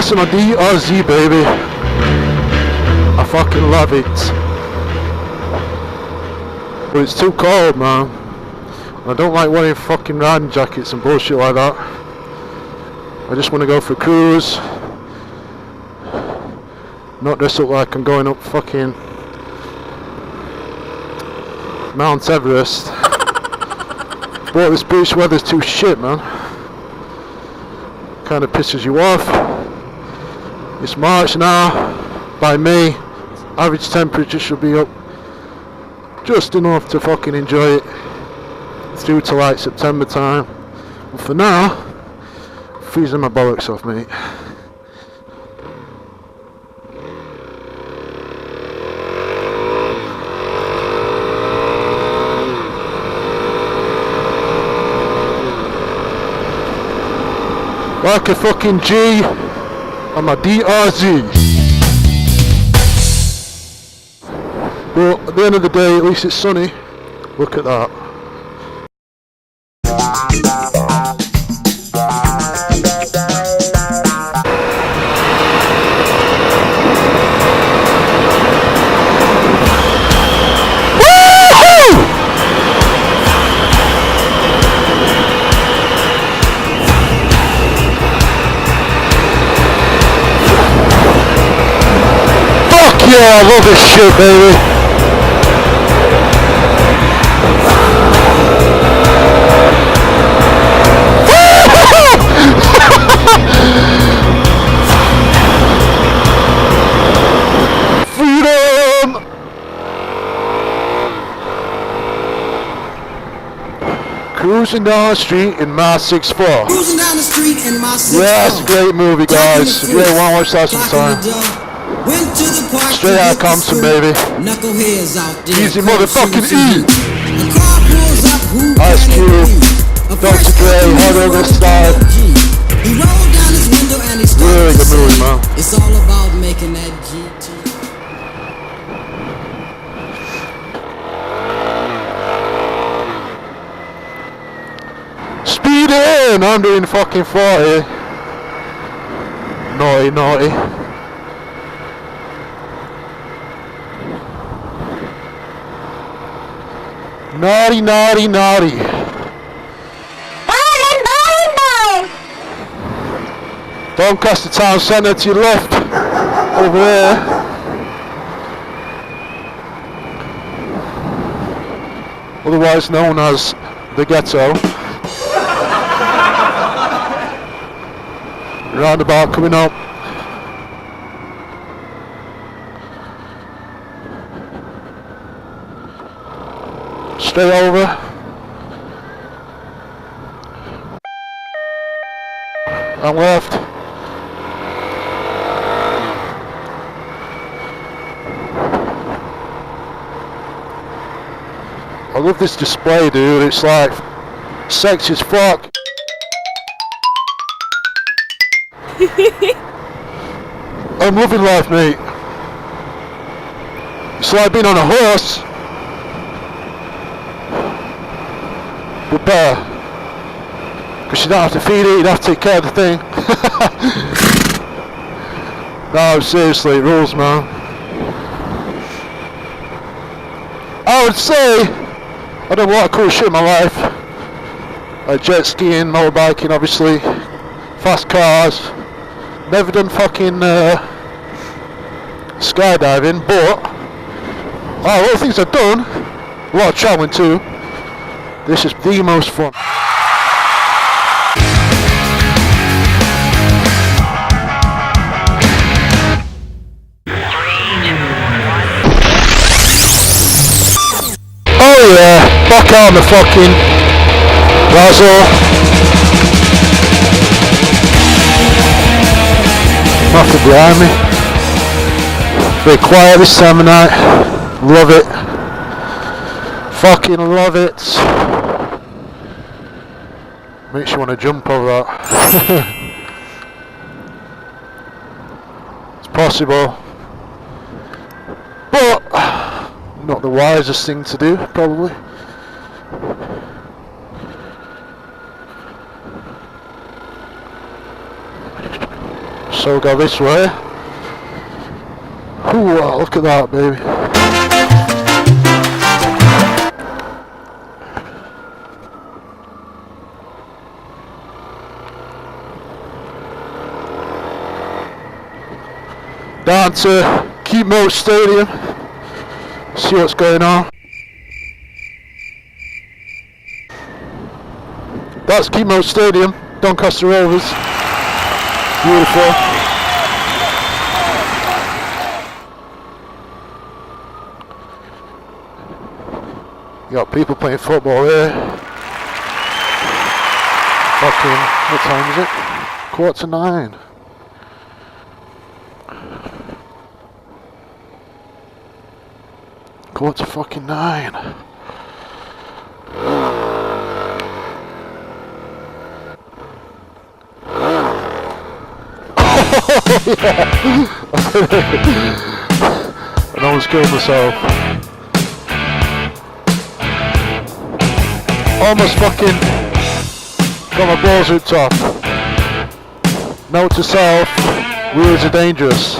This is my DRZ, baby. I fucking love it. But it's too cold, man. I don't like wearing fucking riding jackets and bullshit like that. I just want to go for a cruise. Not dress up like I'm going up fucking Mount Everest. But this beach weather's too shit, man. Kind of pisses you off. It's March now. By May, average temperature should be up just enough to fucking enjoy it through to like September time. But for now, freezing my bollocks off, mate. Like a fucking G on my DRZ. But at the end of the day, at least it's sunny. Look at that. Yeah, I love this shit, baby. Freedom! Cruising down the street in my 6'4". Cruising down the street in my 6'4". Yeah, it's a great movie, guys. If you really want to watch that sometime. Went to the park Straight out of Compton, baby. Knuckleheads out there. Easy motherfucking E. The car pulls up, who Ice can Cube, it be? Dr. Dre, Hard Over Style. He rolled down his window and he started Really to good movie, say, man. it's all about making that GT. Speed in! I'm doing fucking 40. Naughty, naughty. Naughty, naughty, naughty. Doncaster Town Centre to your left. Over there. Otherwise known as the ghetto. Roundabout coming up. Straight over. And left. I love this display, dude. It's like sexy as fuck. I'm loving life, mate. It's like being on a horse. But better. Because you don't have to feed it, you don't have to take care of the thing. No, seriously, it rules, man. I would say I done a lot of cool shit in my life. Like jet skiing, motorbiking, obviously. Fast cars. Never done fucking skydiving, but a lot of things I've done. A lot of travelling too. This is the most fun. Oh yeah, back on the fucking Razzle. Nothing behind me. Very quiet this time of night. Love it. Fucking love it. Makes you want to jump over that. It's possible. But not the wisest thing to do, probably. So go this way. Ooh, wow, look at that, baby. Down to Chemo Stadium. See what's going on. That's Chemo Stadium, Doncaster Rovers. Beautiful. You got people playing football here. Fucking, what time is it? 8:45. Fucking 9. I almost killed myself. Almost fucking got my balls ripped off. Note to self, wheels are dangerous.